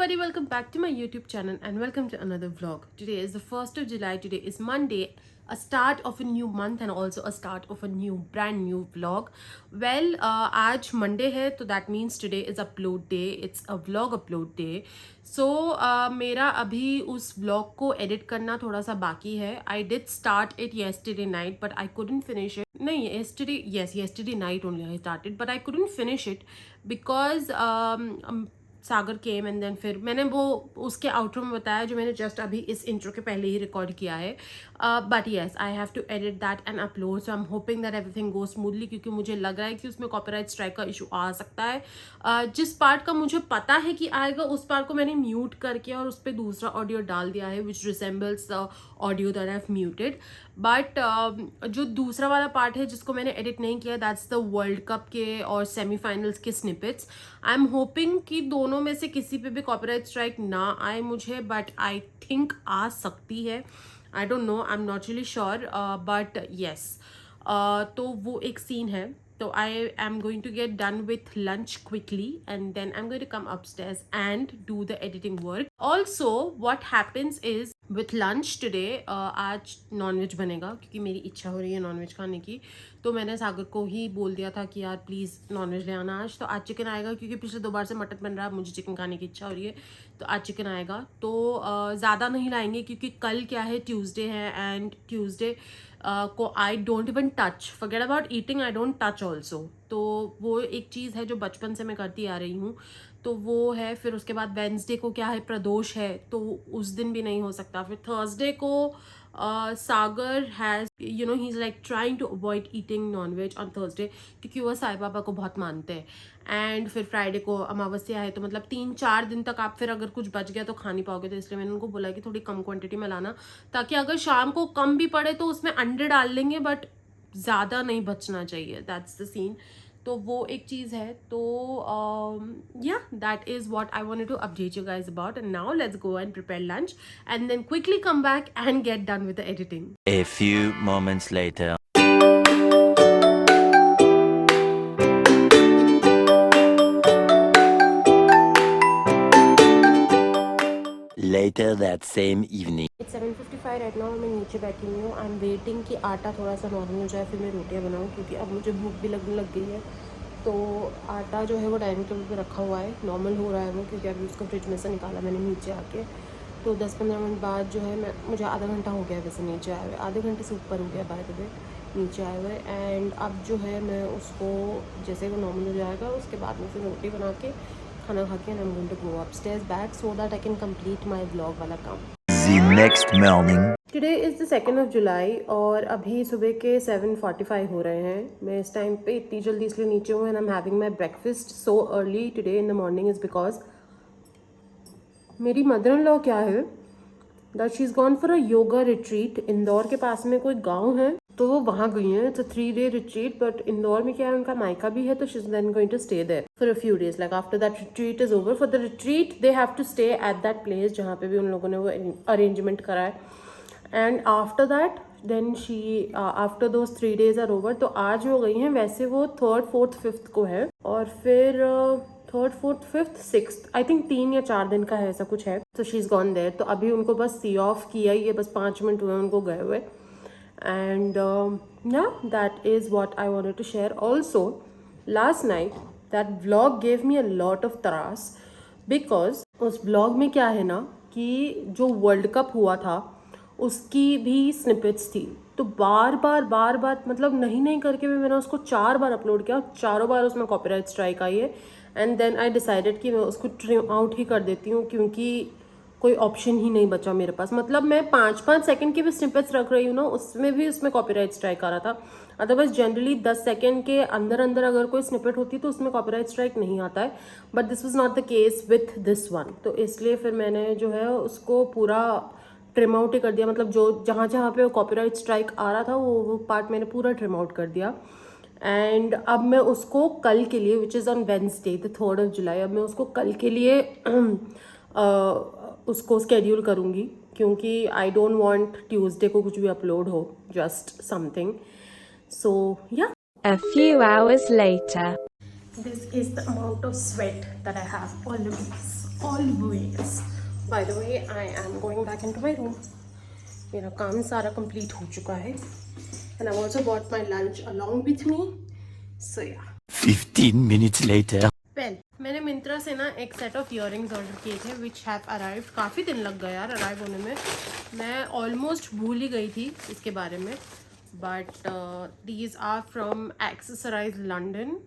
everybody, welcome back to my YouTube channel and welcome to another vlog. Today is the 1st of July. Today is Monday, a start of a new month and also a start of a brand new vlog. Well, आज Monday है तो that means today is upload day. It's a vlog upload day. So मेरा अभी उस vlog को edit करना थोड़ा सा बाकी है. I did start it yesterday night but I couldn't finish it. नहीं, yesterday night only I started but I couldn't finish it because Sagar came and then फिर मैंने वो उसके आउटरो में बताया जो मैंने जस्ट अभी इस इंट्रो के पहले ही रिकॉर्ड किया है. But yes, I have to edit that and upload. So I am hoping that everything go smoothly क्योंकि मुझे लग रहा है कि उसमें कॉपीराइट स्ट्राइक का इशू आ सकता है. जिस पार्ट का मुझे पता है कि आएगा उस पार्ट को मैंने म्यूट करके और उस पर दूसरा ऑडियो डाल दिया है which resembles the audio that I have muted. But जो दूसरा वाला पार्ट है जिसको मैंने एडिट नहीं किया, दैट्स द वर्ल्ड कप के और सेमीफाइनल्स के स्निपेट्स. आई एम होपिंग कि दोनों में से किसी पे भी कॉपीराइट स्ट्राइक ना आए मुझे, बट आई थिंक आ सकती है. I don't know, I am not really sure, but yes. तो वो एक सीन है. So I am going to get done with lunch quickly and then I'm going to come upstairs and do the editing work. Also, what happens is with lunch today, आज nonveg बनेगा क्योंकि मेरी इच्छा हो रही है nonveg खाने की. तो मैंने सागर को ही बोल दिया था कि यार प्लीज़ नॉनवेज ले आना आज. तो आज चिकन आएगा क्योंकि पिछले 2 बार से मटन बन रहा है, मुझे चिकन खाने की इच्छा हो रही है तो आज चिकन आएगा. तो ज़्यादा नहीं लाएंगे क्योंकि कल क्या है, ट्यूसडे है एंड ट्यूसडे को I don't even touch. Forget about eating, I don't touch also. तो वो एक चीज़ है जो बचपन से मैं करती आ रही हूँ. तो वो है. फिर उसके बाद वेंसडे को क्या है, प्रदोष है तो उस दिन भी नहीं हो सकता. फिर थर्सडे को Sagar has he is like trying to avoid eating non veg on Thursday क्योंकि वह साईं बाबा को बहुत मानते हैं. एंड फिर फ्राइडे को अमावस्या है तो मतलब 3-4 दिन तक आप फिर अगर कुछ बच गया तो खा नहीं पाओगे. तो इसलिए मैंने उनको बोला कि थोड़ी कम क्वांटिटी में लाना ताकि अगर शाम को कम भी पड़े तो उसमें अंडे डाल लेंगे बट ज़्यादा नहीं बचना चाहिए. That's the scene. तो वो एक चीज़ है. तो yeah that is what I wanted to update you guys about. And now let's go and prepare lunch and then quickly come back and get done with the editing. A few moments later. Later that same evening. It's 7:55 right now. मैं नीचे बैठी हुई हूँ. I am waiting कि आटा थोड़ा सा normal हो जाए फिर मैं रोटियाँ बनाऊँ क्योंकि अब मुझे भूख भी लगने लग गई है. तो आटा जो है वो डाइनिंग टेबल पे रखा हुआ है. नॉर्मल हो रहा है वो क्योंकि अभी उसको फ्रिज में से निकाला मैंने नीचे आके. तो 10-15 मिनट बाद जो है मुझे आधा घंटा हो गया वैसे नीचे आए हुए. आधे घंटे से ऊपर हो गया बाय द वे नीचे आए हुए. एंड अब जो है मैं उसको जैसे वो नॉर्मल हो जाएगा उसके बाद में फिर रोटी बना के खाना खा के I am going to go upstairs back so that I can complete my vlog वाला काम. The next morning. Today is the 2nd of July और अभी सुबह के 7:45 हो रहे हैं. मैं इस टाइम पे इतनी जल्दी इसलिए नीचे हूँ and I am having my breakfast so early today in the morning is because मेरी मदर इन लॉ क्या है that she is gone for a yoga retreat. Indore के पास में कोई गांव है तो वो वहाँ गई हैं. It's a 3-day retreat but Indore में क्या है उनका मायका भी है तो she is then going to stay there for a few days. Like after that retreat is over, for the retreat they have to stay at that place जहाँ पे भी उन लोगों ने वो अरेंजमेंट करा है. And after that then she after those 3 days are over. तो आज वो गई हैं. वैसे वो 3rd, 4th, 5th को है और फिर 3rd, 4th, 5th, 6th I think 3 या 4 दिन का है ऐसा कुछ है. तो शी इज़ गॉन देयर. तो अभी उनको बस सी ऑफ किया ही है, बस 5 मिनट हुए उनको गए हुए. And yeah, that is what I wanted to share. Also, last night that vlog gave me a lot of taras because उस vlog में क्या है ना कि जो वर्ल्ड कप हुआ था उसकी भी स्निपेट्स थी. तो बार बार मतलब नहीं करके भी मैंने उसको 4 बार अपलोड किया. 4 बार उसमें कॉपीराइट स्ट्राइक आई है. एंड देन आई डिसाइडेड कि मैं उसको ट्रिम आउट ही कर देती हूँ क्योंकि कोई ऑप्शन ही नहीं बचा मेरे पास. मतलब मैं 5-5 सेकंड के भी स्निपेट्स रख रही हूँ ना, उसमें कॉपीराइट स्ट्राइक आ रहा था. अदरवाइज जनरली 10 सेकंड के अंदर अगर कोई स्निपेट होती तो उसमें कॉपीराइट स्ट्राइक नहीं आता है. But this was not the case with this one. तो इसलिए फिर मैंने जो है उसको पूरा ट्रिम आउट ही कर दिया. मतलब जो जहाँ पे कॉपीराइट स्ट्राइक आ रहा था वो पार्ट मैंने पूरा ट्रिम आउट कर दिया. एंड अब मैं उसको कल के लिए which is on Wednesday the 3rd of July, अब मैं उसको कल के लिए उसको स्केड्यूल करूँगी क्योंकि आई डोंट वांट ट्यूसडे को कुछ भी अपलोड हो, जस्ट समथिंग. सो या. A few hours later. This is the amount of sweat that I have already. always. By the way, I am going back into my room. मेरा काम सारा complete हो चुका है. And I've also bought my lunch along with me. So yeah. 15 minutes later. Well, मैंने मिंत्रा से ना एक सेट ऑफ इयररिंग्स ऑर्डर किए थे विच हैव अराइव्ड. काफ़ी दिन लग गया यार अराइव होने में. मैं ऑलमोस्ट भूल ही गई थी इसके बारे में. But these are from accessorize London.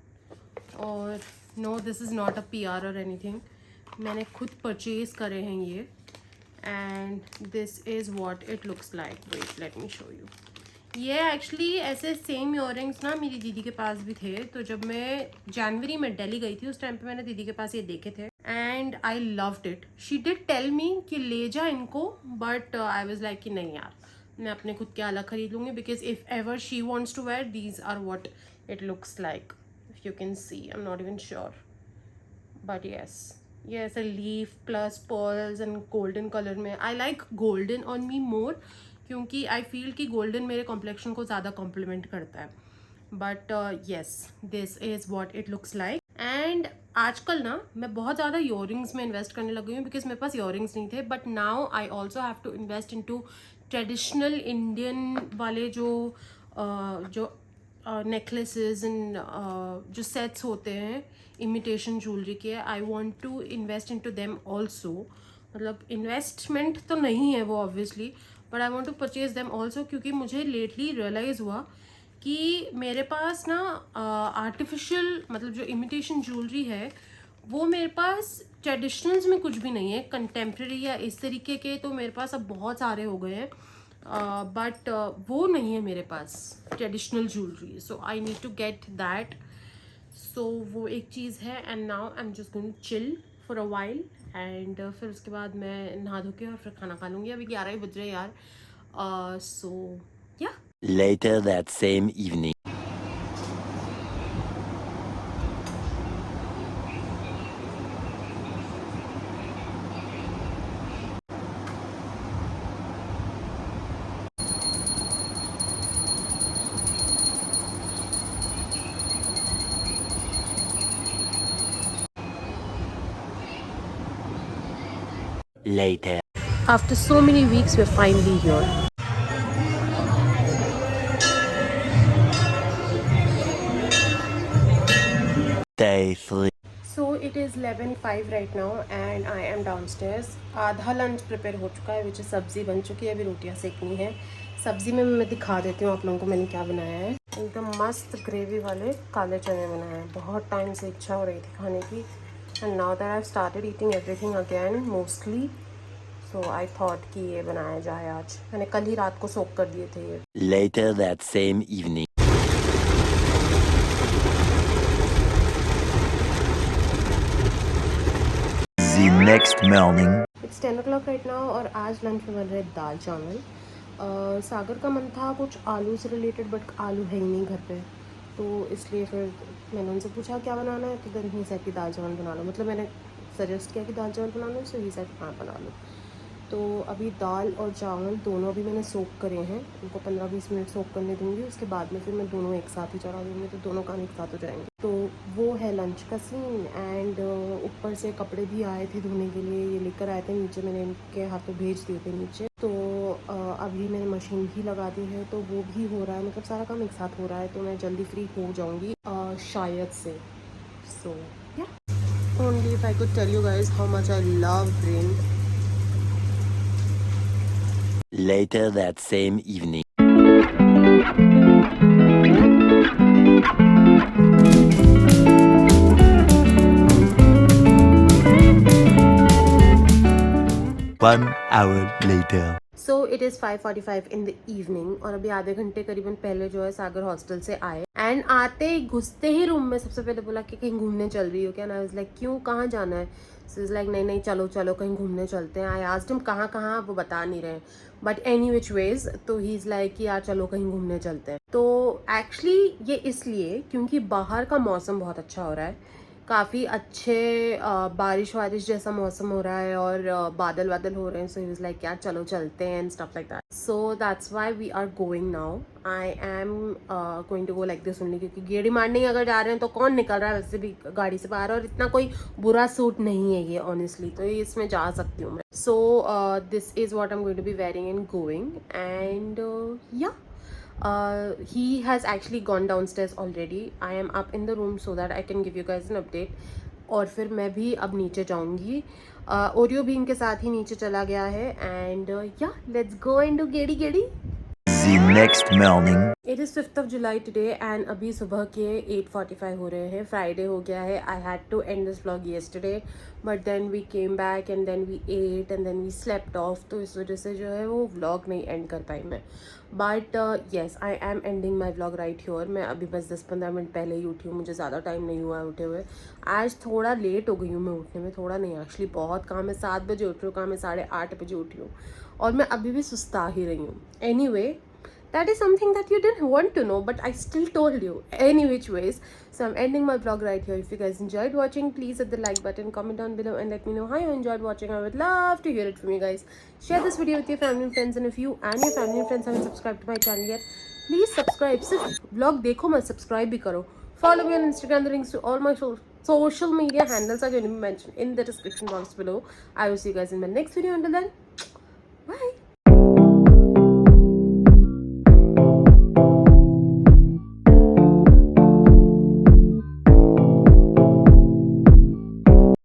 और no, this is not a PR or anything. मैंने खुद परचेज़ करे हैं ये. And this is what it looks like. Wait, let me show you. ये एक्चुअली ऐसे सेम इयररिंग्स ना मेरी दीदी के पास भी थे. तो जब मैं जनवरी में दिल्ली गई थी उस टाइम पे मैंने दीदी के पास ये देखे थे. And I loved it. She did tell me कि ले जा इनको. बट आई वाज लाइक कि नहीं यार, मैं अपने खुद के अलग खरीद लूँगी. Because if ever she wants to wear, these are what it looks like. If you can see, I am not even sure. But yes, ये ऐसे leaf plus pearls and golden colour में. I like golden on me more, क्योंकि I feel कि golden मेरे complexion को ज़्यादा compliment करता है. But yes, this is what it looks like. And आजकल ना मैं बहुत ज़्यादा इयररिंग्स में इन्वेस्ट करने लग गई हूँ. बिकॉज मेरे पास इयररिंग्स नहीं थे. But now I also have to invest in to traditional Indian वाले जो नेकलेसेस एंड जो सेट्स होते हैं इमिटेशन ज्वेलरी के. I want to invest in to them also. मतलब इन्वेस्टमेंट तो नहीं है वो obviously, but I want to purchase them also. क्योंकि मुझे लेटली रियलाइज़ हुआ कि मेरे पास ना आर्टिफिशियल मतलब जो इमिटेशन ज्वेलरी है वो मेरे पास ट्रेडिशनल्स में कुछ भी नहीं है. कंटेम्प्रेरी या इस तरीके के तो मेरे पास अब बहुत सारे हो गए हैं. बट वो नहीं है मेरे पास traditional jewellery. So I need to get that. So वो एक चीज़ है. And now I am just going to chill for a while. एंड फिर उसके बाद मैं नहा धो के और फिर खाना खा लूँगी. अभी 11 ही बज रहे यार. सो या. Later that same evening. Later. After so many weeks, we're finally here. Day 3. So it is 11:05 right now and I am downstairs. आधा लंच प्रिपेयर हो चुका है, विच सब्ज़ी बन चुकी है. अभी रोटियां सेकनी है. सब्ज़ी में मैं दिखा देती हूँ आप लोगों को मैंने क्या बनाया है. एकदम मस्त ग्रेवी वाले काले चने बनाए हैं. बहुत टाइम से इच्छा हो रही थी खाने की. And now that I have started eating everything again mostly. So I thought कि ये बनाया जाए आज. मैंने कल ही रात को सोक कर दिए थे ये. Later that same evening. The next morning. It's 10 o'clock right now. और आज लंच में बन रहे दाल चावल. सागर का मन था कुछ आलू से रिलेटेड, बट आलू है ही नहीं घर पे. तो इसलिए फिर मैंने उनसे पूछा क्या बनाना है. तो देन ही सेड कि दाल चावल बना लो. मतलब मैंने सजेस्ट किया कि दाल चावल बना लो. सो ही सेड हाँ बना लो. तो अभी दाल और चावल दोनों अभी मैंने सोक करे हैं. उनको 15-20 मिनट सोक करने दूँगी. उसके बाद में फिर मैं दोनों एक साथ ही चढ़ा दूँगी. तो दोनों काम एक साथ हो जाएंगे. तो वो है लंच का सीन. एंड ऊपर से कपड़े भी आए थे धोने के लिए. ये लेकर आए थे नीचे. मैंने इनके हाथों भेज दिए थे नीचे. तो अभी मैंने मशीन भी लगा दी है. तो वो भी हो रहा है. मतलब सारा काम एक साथ हो रहा है. तो मैं जल्दी फ्री हो जाऊँगी शायद से. So yeah only if I could tell you guys how much I love rain. Later that same evening. One hour later. So it is 5:45 in the evening. और अभी आधे घंटे करीबन पहले जो है सागर हॉस्टल से आए. एंड आते ही घुसते ही रूम में सबसे पहले बोला कि कहीं घूमने चल रही हो क्या. ना आई वाज लाइक क्यों, कहाँ जाना है. सो इज़ लाइक नहीं चलो चलो कहीं घूमने चलते हैं. आई आस्क्ड हिम कहाँ वो बता नहीं रहे. बट एनी विच वेज तो ही इज़ लाइक कि यार चलो कहीं घूमने चलते हैं. तो एक्चुअली ये इसलिए क्योंकि बाहर का मौसम बहुत अच्छा हो रहा है. काफ़ी अच्छे बारिश वारिश जैसा मौसम हो रहा है और बादल वादल हो रहे हैं. सो ही वाज लाइक यार चलो चलते हैं and stuff like that. So that's why we are going now. I am going to go like this only, क्योंकि गेड़ी मारने अगर जा रहे हैं तो कौन निकल रहा है वैसे भी गाड़ी से बाहर, और इतना कोई बुरा सूट नहीं है ये ऑनेस्टली, तो ये इसमें जा सकती हूँ मैं. So this is what I am going to be wearing and going. And yeah he has actually gone downstairs already. I am up in the room so that I can give you guys an update. और फिर मैं भी अब नीचे जाऊंगी. Oreo भी इनके साथ ही नीचे चला गया है. एंड या let's go and do Gedi Gedi. The next morning. It is 5th of July today and अभी सुबह के 8:45 हो रहे हैं. फ्राइडे हो गया है. I had to end this vlog yesterday but then we came back and then we ate and then we slept off, तो इस वजह से जो है वो व्लॉग नहीं एंड कर पाई मैं. But yes, I am ending my vlog right ह्योर. मैं अभी बस 10-15 मिनट पहले ही उठी हूँ. मुझे ज़्यादा टाइम नहीं हुआ है उठे हुए. आज थोड़ा लेट हो गई हूँ मैं उठने में. थोड़ा नहीं, एक्चुअली बहुत काम है. 7 बजे उठ रही हूँ, काम है 8:30 बजे उठी हूँ और मैं अभी भी सुस्ता ही रही हूँ. Anyway, that is something that you didn't want to know, but I still told you any which ways. So I'm ending my vlog right here. If you guys enjoyed watching, please hit the like button, comment down below and let me know how you enjoyed watching. I would love to hear it from you guys. Share this video with your family and friends, and if you and your family and friends haven't subscribed to my channel yet, please subscribe. सिर्फ vlog देखो मत, subscribe भी करो. Follow me on Instagram. The links to all my social media handles are going to be mentioned in the description box below. I will see you guys in my next video. Until then, bye.